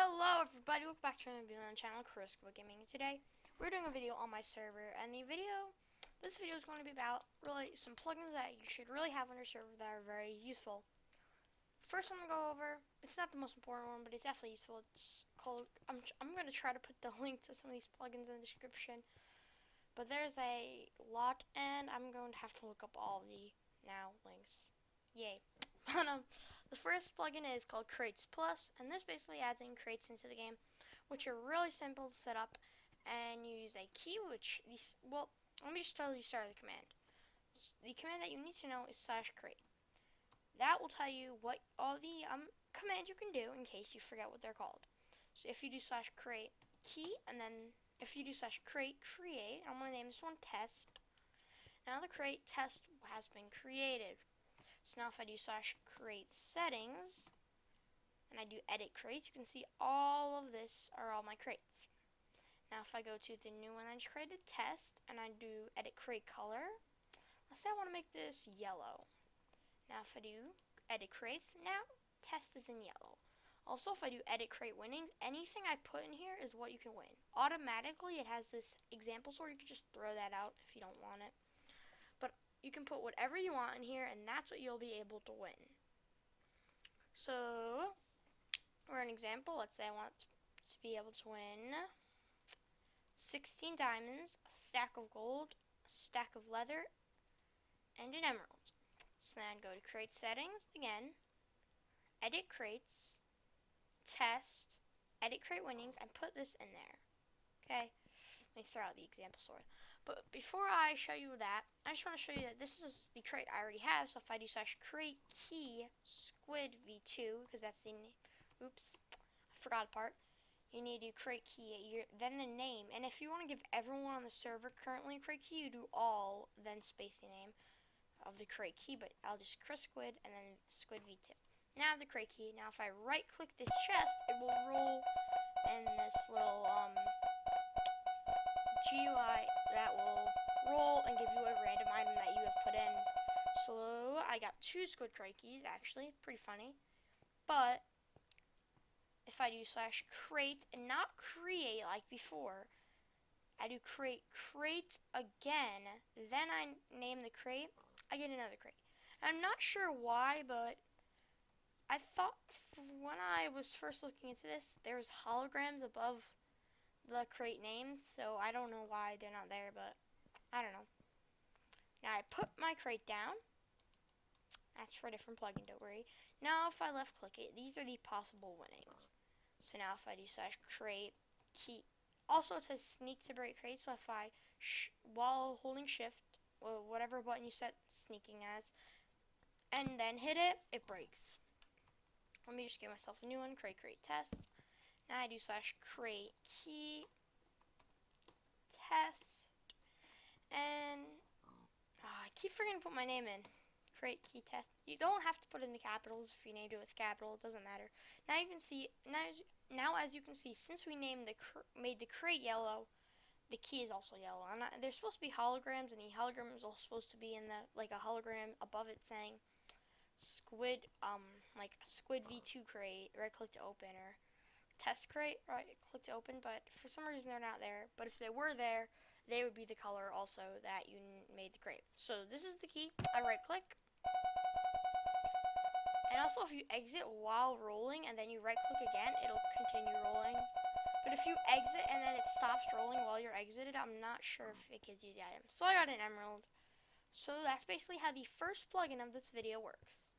Hello everybody, welcome back to another video on the channel, Chris Gaming. Today, we're doing a video on my server, and this video is going to be about really some plugins that you should really have on your server that are very useful. First I'm going to go over, it's not the most important one, but it's definitely useful. It's called, I'm going to try to put the link to some of these plugins in the description, but there's a lot, and I'm going to have to look up all the links. Yay. But the first plugin is called Crates Plus, and this basically adds in crates into the game, which are really simple to set up. And you use a key, which let me just tell you start of the command. The command that you need to know is /crate. That will tell you what all the commands you can do in case you forget what they're called. So if you do /crate key, and then if you do /crate create, I'm going to name this one test. Now the crate test has been created. So now if I do /crate settings, and I do edit crates, you can see all of this are all my crates. Now if I go to the new one I just created, test, and I do edit crate color, let's say I want to make this yellow. Now if I do edit crates, now test is in yellow. Also if I do edit crate winnings, anything I put in here is what you can win. Automatically it has this example sort, you can just throw that out if you don't want it. But you can put whatever you want in here, and that's what you'll be able to win. So, for an example, let's say I want to be able to win 16 diamonds, a stack of gold, a stack of leather, and an emerald. So then go to crate settings again, edit crates, test, edit crate winnings, and put this in there. Okay, let me throw out the example sort. But before I show you that, I just want to show you that this is the crate I already have. So if I do /crate key squid v2, because that's the name. Oops, I forgot a part. You need to do crate key, then the name. And if you want to give everyone on the server currently a crate key, you do all, then space the name of the crate key. But I'll just Chris Squid and then squid v2. Now the crate key. Now if I right click this chest, it will roll in this little GUI that will roll and give you a random item that you have put in. So I got 2 squid crate keys, actually, pretty funny. But if I do /crate and not create like before, I do crate again, then I name the crate, I get another crate. I'm not sure why, but I thought when I was first looking into this, there was holograms above the crate names, so I don't know why they're not there, but I don't know. Now I put my crate down. That's for a different plugin, don't worry. Now if I left click it, these are the possible winnings. So now if I do /crate key, also it says sneak to break crate, so if I while holding shift, or whatever button you set sneaking as, and then hit it, it breaks. Let me just give myself a new one, crate test. Now I do /crate key test, and I keep forgetting to put my name in. Crate key test. You don't have to put in the capitals if you named it with capital. It doesn't matter. Now you can see. Now as you can see, since we made the crate yellow, the key is also yellow. There's supposed to be holograms, and the hologram is also supposed to be in the like a hologram above it saying squid like squid v2 crate. Right click to open, or test crate, right click to open, but for some reason they're not there. But if they were there, they would be the color also that you made the crate. So this is the key. I right click, and also if you exit while rolling and then you right click again, it'll continue rolling. But if you exit and then it stops rolling while you're exited, I'm not sure if it gives you the item. So I got an emerald. So that's basically how the first plugin of this video works.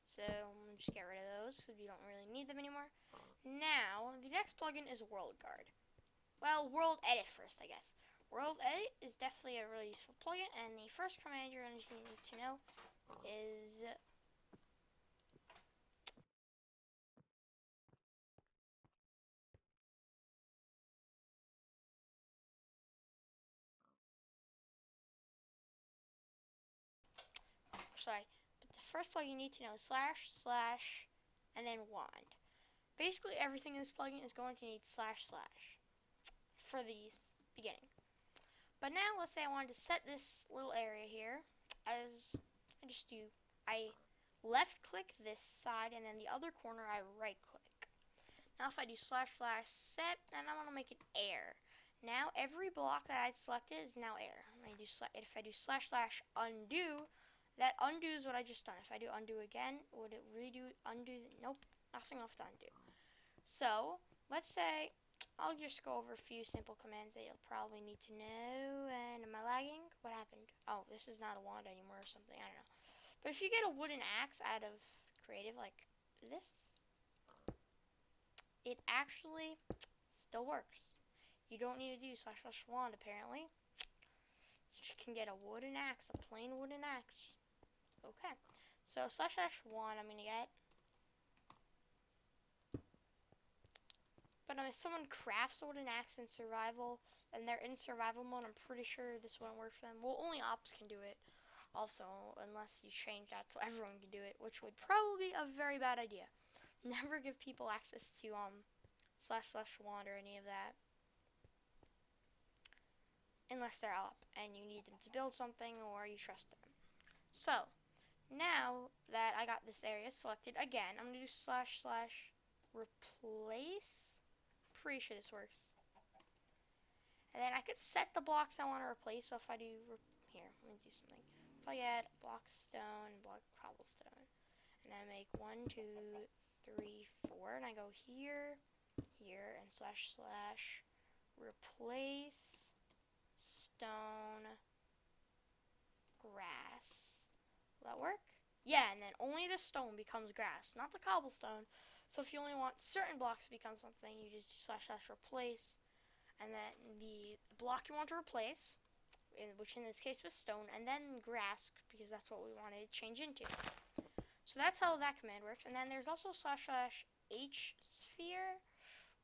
So I'm gonna just get rid of those because you don't really need them anymore. Now, the next plugin is World Guard. Well, World Edit first, I guess. World Edit is definitely a really useful plugin, and the first command you're going to need to know is but the first plugin you need to know is / and then wand. Basically everything in this plugin is going to need / for the beginning. But now let's say I wanted to set this little area here as I left click this side, and then the other corner I right click. Now if I do // set, and I want to make it air. Now every block that I'd selected is now air. If I do // undo, that undoes what I just done. If I do undo again, would it redo undo? Nope, nothing left to undo. So let's say I'll just go over a few simple commands that you'll probably need to know. And am I lagging? What happened? Oh, this is not a wand anymore or something. I don't know. But if you get a wooden axe out of creative like this, it actually still works. You don't need to do // wand apparently. You can get a wooden axe, a plain wooden axe. Okay, so // wand I'm gonna get. But if someone crafts a wooden axe in survival and they're in survival mode, I'm pretty sure this wouldn't work for them. Well, only ops can do it. Also, unless you change that so everyone can do it, which would probably be a very bad idea. Never give people access to // wand or any of that. Unless they're up and you need them to build something or you trust them. So, now that I got this area selected, again, I'm going to do // replace. Pretty sure this works. And then I could set the blocks I want to replace. So if I do, here, let me do something. If I get block stone, block cobblestone, and I make 1, 2, 3, 4, and I go here, here, and // replace stone grass. Will that work? Yeah, and then only the stone becomes grass, not the cobblestone. So if you only want certain blocks to become something, you just do // replace, and then the block you want to replace, which in this case was stone, and then grass, because that's what we wanted to change into. So that's how that command works. And then there's also // h sphere,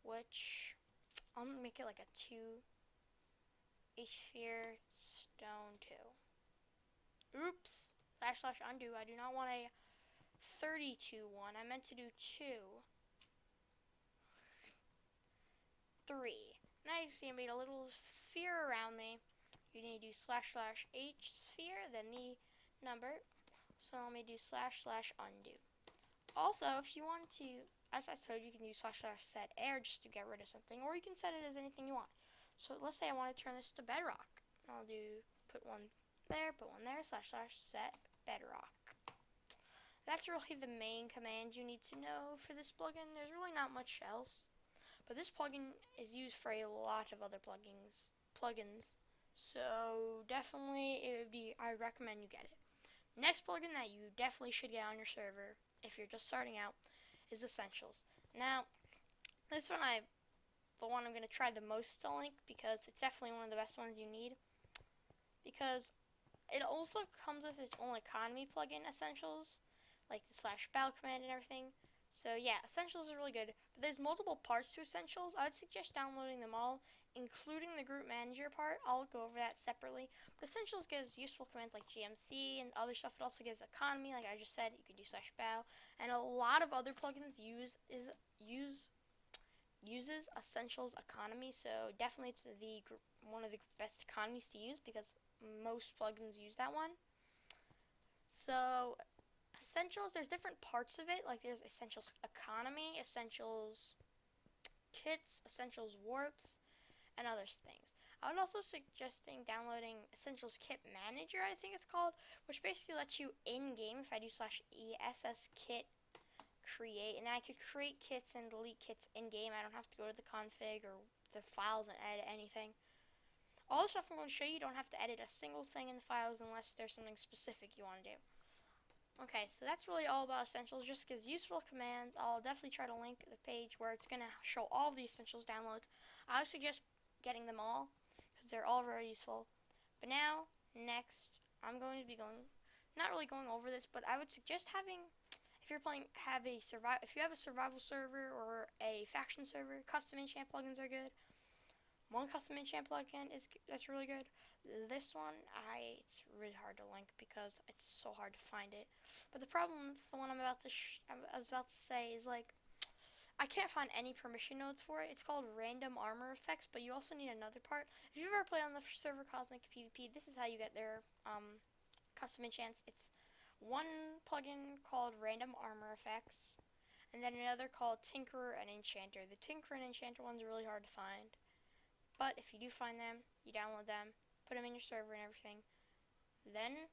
which I'll make it like a 2 h sphere stone 2. Oops, // undo. I do not want a 32 one. I meant to do 2, 3. Now you see I made a little sphere around me. You need to do // h sphere, then the number. So let me do // undo. Also, if you want to, as I told you, you can do // set air just to get rid of something, or you can set it as anything you want. So let's say I want to turn this to bedrock. I'll do put one there, // set bedrock. That's really the main command you need to know for this plugin. There's really not much else. But this plugin is used for a lot of other plugins. So definitely I recommend you get it. Next plugin that you definitely should get on your server if you're just starting out is Essentials. Now, this one the one I'm going to try the most to link because it's definitely one of the best ones you need. Because it also comes with its own economy plugin, Essentials, like the /bal command and everything. So yeah, Essentials is really good, but there's multiple parts to Essentials. I'd suggest downloading them all, including the group manager part. I'll go over that separately. But Essentials gives useful commands like GMC and other stuff. It also gives economy, like I just said. You could do /bal, and a lot of other plugins uses Essentials economy. So definitely it's one of the best economies to use because most plugins use that one. So Essentials, there's different parts of it, like there's Essentials Economy, Essentials Kits, Essentials Warps, and other things. I would also suggesting downloading Essentials Kit Manager, I think it's called, which basically lets you in-game, if I do /ESS kit create, and I could create kits and delete kits in-game. I don't have to go to the config or the files and edit anything. All the stuff I'm going to show you, you don't have to edit a single thing in the files unless there's something specific you want to do. Okay, so that's really all about Essentials. Just gives useful commands. I'll definitely try to link the page where it's going to show all of the Essentials downloads. I would suggest getting them all because they're all very useful. But now, next, I'm going to be not really going over this, but I would suggest having, if you have a survival server or a faction server, custom enchant plugins are good. One custom enchant plugin that's really good. This one, it's really hard to link because it's so hard to find it. But the problem with the one I was about to say is like I can't find any permission nodes for it. It's called Random Armor Effects, but you also need another part. If you've ever played on the server Cosmic PvP, this is how you get their custom enchants. It's one plugin called Random Armor Effects, and then another called Tinkerer and Enchanter. The Tinkerer and Enchanter one's really hard to find, but if you do find them, you download them, put them in your server and everything. Then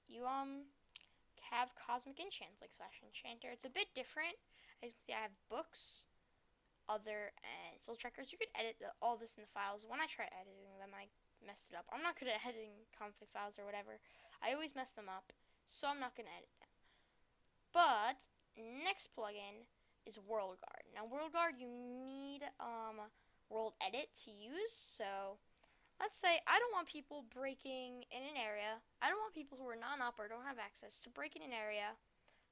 you have cosmic enchants like slash enchanter. It's a bit different. As you can see, I have books, other, and soul trackers. You could edit all this in the files. When I tried editing them, I messed it up. I'm not good at editing config files or whatever. I always mess them up, so I'm not going to edit them. But next plugin is WorldGuard. Now WorldGuard, you need World Edit to use. So let's say I don't want people breaking in an area. I don't want people who are non-op or don't have access to break in an area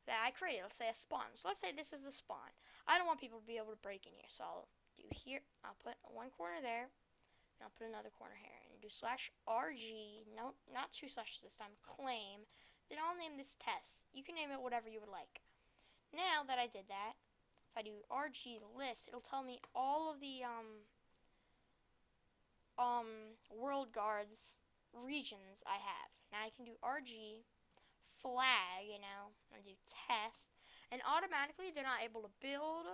that I created. Let's say a spawn. So let's say this is the spawn. I don't want people to be able to break in here. So I'll do here. I'll put one corner there. And I'll put another corner here. And do /RG. No, not two slashes this time. Claim. Then I'll name this test. You can name it whatever you would like. Now that I did that, if I do RG list, it'll tell me all of the WorldGuard's regions I have. Now I can do RG flag, and do test, and automatically they're not able to build,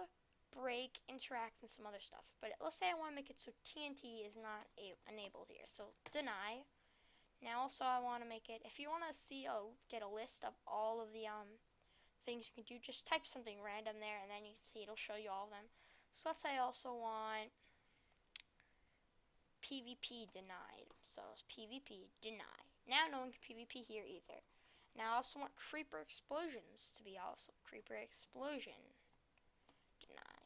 break, interact, and some other stuff. But let's say I want to make it so TNT is not enabled here, so deny. Now also I want to make it, if you want to see, get a list of all of the things you can do, just type something random there, and then you can see it'll show you all of them. So let's say I also want PvP denied. So it's PvP deny. Now no one can PvP here either. Now I also want creeper explosions to be also creeper explosion deny.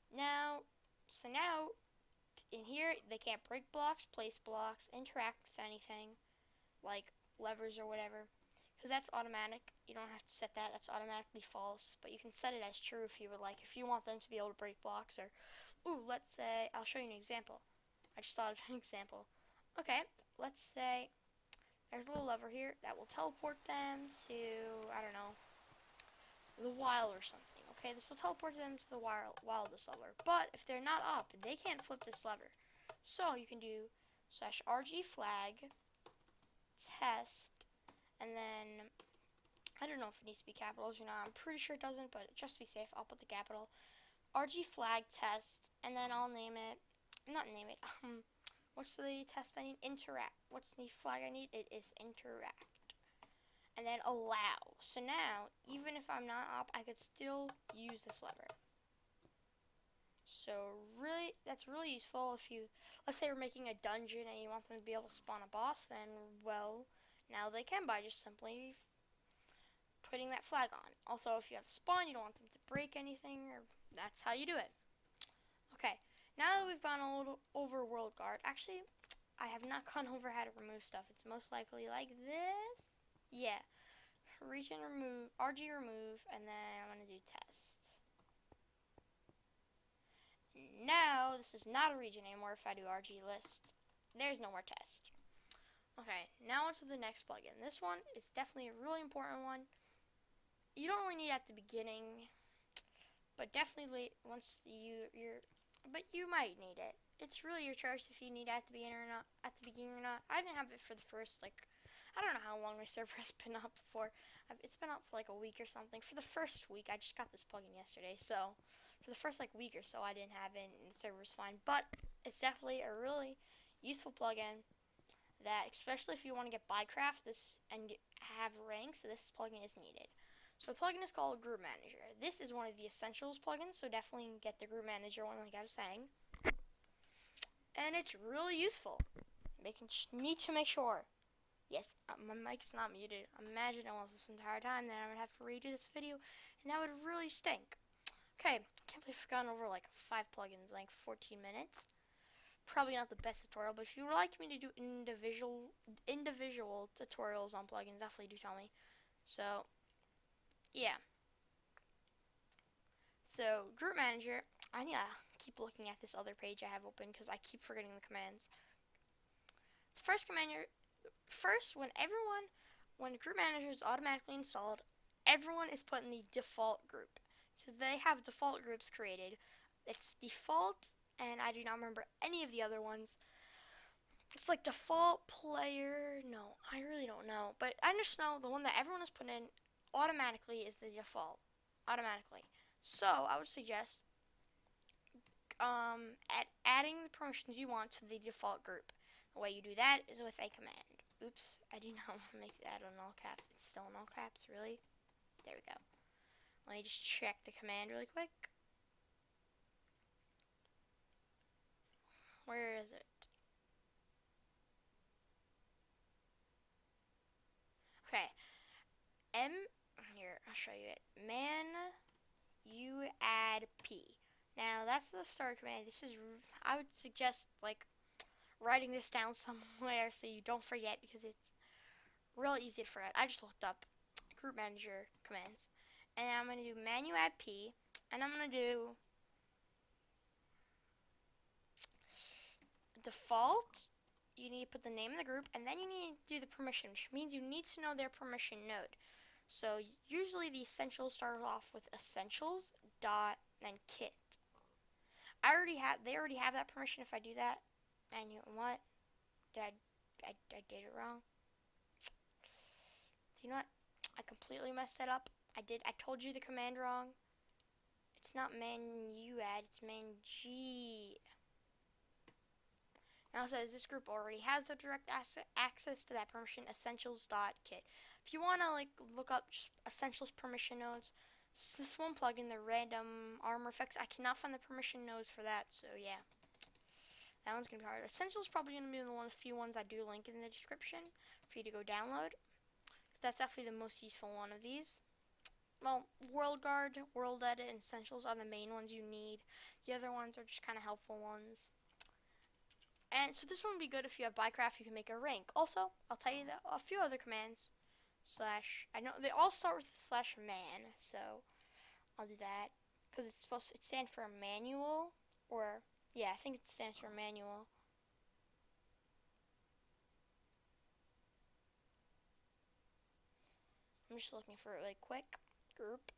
Now in here they can't break blocks, place blocks, interact with anything like levers or whatever, because that's automatic. You don't have to set that. That's automatically false, but you can set it as true if you would like. If you want them to be able to break blocks, or let's say, I'll show you an example. I just thought of an example. Okay, let's say there's a little lever here that will teleport them to, I don't know, the wild or something. Okay, this will teleport them to the wildest lever. But if they're not up, they can't flip this lever. So you can do /RG flag test, and then I don't know if it needs to be capitals or not. I'm pretty sure it doesn't, but just to be safe, I'll put the capital. RG flag test, and then I'll name it, what's the test I need? Interact. What's the flag I need? It is interact. And then allow. So now, even if I'm not up, I could still use this lever. So really, that's really useful if you, let's say we're making a dungeon and you want them to be able to spawn a boss, then, well, now they can by just simply putting that flag on. Also, if you have a spawn, you don't want them to break anything, or that's how you do it. Okay, now that we've gone a little over WorldGuard, actually, I have not gone over how to remove stuff. It's most likely like this. Yeah, region remove, RG remove, and then I'm going to do test. Now, this is not a region anymore if I do RG list. There's no more test. Okay, now on to the next plugin. This one is definitely a really important one. You don't really need it at the beginning, but definitely once but you might need it. It's really your choice if you need it at the beginning or not. I didn't have it for the first, I don't know how long my server has been up for. It's been up for like a week or something. For the first week, I just got this plugin yesterday, so for the first week or so, I didn't have it, and the server was fine. But it's definitely a really useful plugin that, especially if you want to get Bycraft and have ranks, this plugin is needed. So the plugin is called Group Manager. This is one of the essentials plugins, so definitely get the Group Manager one like I was saying. And it's really useful. Need to make sure. Yes, my mic's not muted. Imagine I was this entire time, then I would have to redo this video, and that would really stink. Okay, can't believe I've gone over 5 plugins in 14 minutes. Probably not the best tutorial, but if you would like me to do individual tutorials on plugins, definitely do tell me. So yeah. So Group Manager, I need to keep looking at this other page I have open because I keep forgetting the commands. The first command, when Group Manager is automatically installed, everyone is put in the default group. So they have default groups created. It's default, and I do not remember any of the other ones. It's like default player. No, I really don't know. But I just know the one that everyone is put in automatically is the default. Automatically. So I would suggest adding the permissions you want to the default group. The way you do that is with a command. Oops, I did not want to make that in all caps. It's still in all caps, really? There we go. Let me just check the command really quick. Where is it? Okay. Here, I'll show you it. Man you add p. Now that's the start command. This is, I would suggest like writing this down somewhere so you don't forget, because it's real easy to forget. I just looked up group manager commands, and I'm gonna do man you add p, and I'm gonna do default. You need to put the name of the group, and then you need to do the permission, which means you need to know their permission node. So usually the essentials start off with essentials dot then kit. They already have that permission if I do that. And you know what? I did it wrong. So you know what? I completely messed that up. I told you the command wrong. It's not man u add, it's man g. Now it says this group already has the direct access to that permission, essentials.kit. If you want to like look up just essentials permission nodes, this one plugin, the random armor effects, I cannot find the permission nodes for that, so yeah. That one's going to be hard. Essentials probably going to be one of the few ones I do link in the description for you to go download, because that's definitely the most useful one of these. Well, WorldGuard, World Edit, and Essentials are the main ones you need. The other ones are just kind of helpful ones. And so this one would be good if you have Bycraft, you can make a rank. Also, I'll tell you that a few other commands. I know they all start with /man, so I'll do that. Because it stands for manual, or, yeah, I think it stands for manual. I'm just looking for it really quick. Group.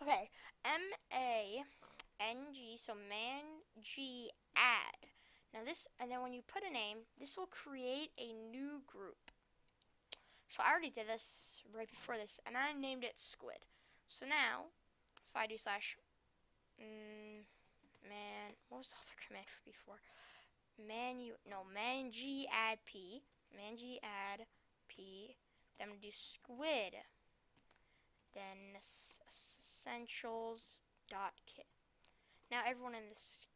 Okay, MANG, so man G add. Now this, and then when you put a name, this will create a new group. So I already did this right before this, and I named it Squid. So now, if I do man, what was the other command for before? Man G add P, man G add P, then I'm gonna do Squid, then essentials.kit. Now everyone in this,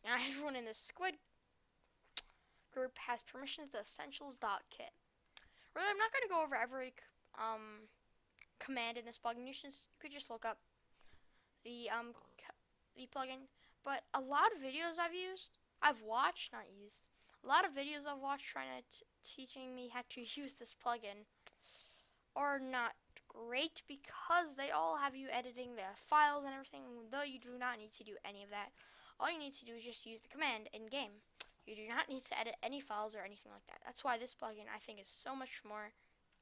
now everyone in the Squid group has permissions to essentials.kit. Really, I'm not going to go over every command in this plugin. You could just look up the plugin. But a lot of videos I've watched, not used. A lot of videos I've watched trying to teaching me how to use this plugin are not great, because they all have you editing the files and everything, though you do not need to do any of that. All you need to do is just use the command in game. You do not need to edit any files or anything like that. That's why this plugin I think is so much more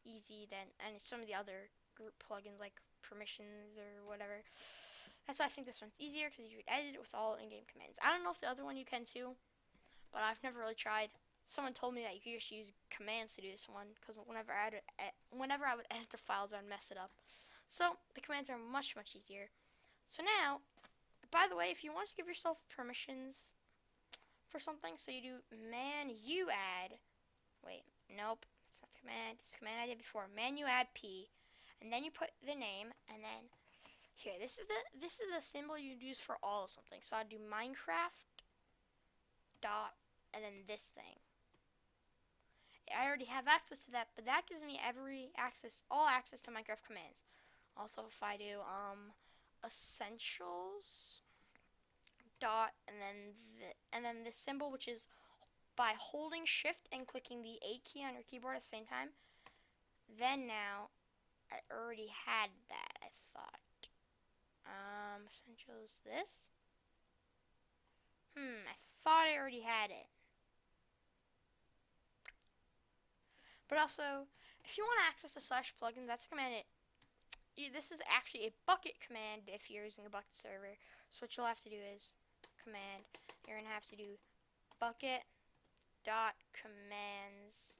easy than some of the other group plugins like permissions or whatever. That's why I think this one's easier, because you can edit it with all in-game commands. I don't know if the other one you can too, but I've never really tried. Someone told me that you could just use commands to do this one, because whenever I would edit the files, I would mess it up. So the commands are much easier. So now, by the way, if you want to give yourself permissions for something, so you do man you add, wait, nope, it's not the command, it's the command I did before, man you add P, and then you put the name, and then here, this is the symbol you'd use for all of something. So I'd do Minecraft dot and then this thing. I already have access to that, but that gives me all access to Minecraft commands. Also, if I do essentials dot and then this symbol, which is by holding shift and clicking the A key on your keyboard at the same time, then now I already had that, I thought. Essentials this. I thought I already had it. But also, if you want to access the /plugin, that's a command. This is actually a bucket command if you're using a bucket server. So what you'll have to do is command. You're gonna have to do bucket dot commands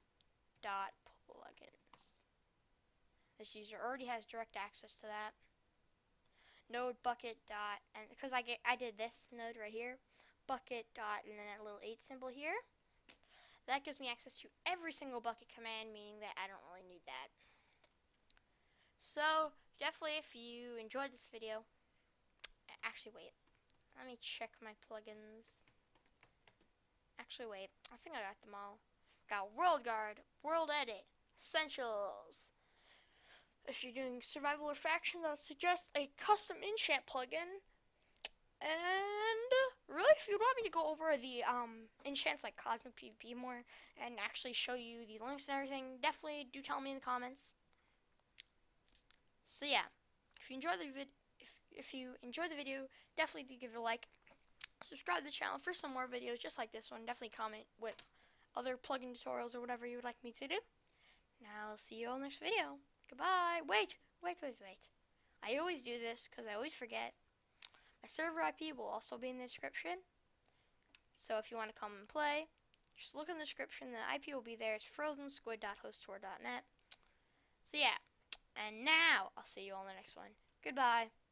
dot plugins. This user already has direct access to that. Node bucket dot, and because I did this node right here, bucket dot, and then that little 8 symbol here. That gives me access to every single bucket command, meaning that I don't really need that. So definitely, if you enjoyed this video, actually wait, let me check my plugins. Actually wait, I think I got them all. Got WorldGuard, World Edit, Essentials. If you're doing survival or faction, I'll suggest a custom enchant plugin. And really, if you want me to go over the enchants like Cosmic PvP more and actually show you the links and everything, definitely do tell me in the comments. So yeah, if you enjoyed the video, definitely do give it a like. Subscribe to the channel for some more videos just like this one. Definitely comment what other plugin tutorials or whatever you would like me to do. Now I'll see you all next video. Goodbye. Wait. I always do this because I always forget. My server IP will also be in the description. So if you want to come and play, just look in the description. The IP will be there. It's frozensquid.hosttor.net. So yeah. And now I'll see you all in the next one. Goodbye.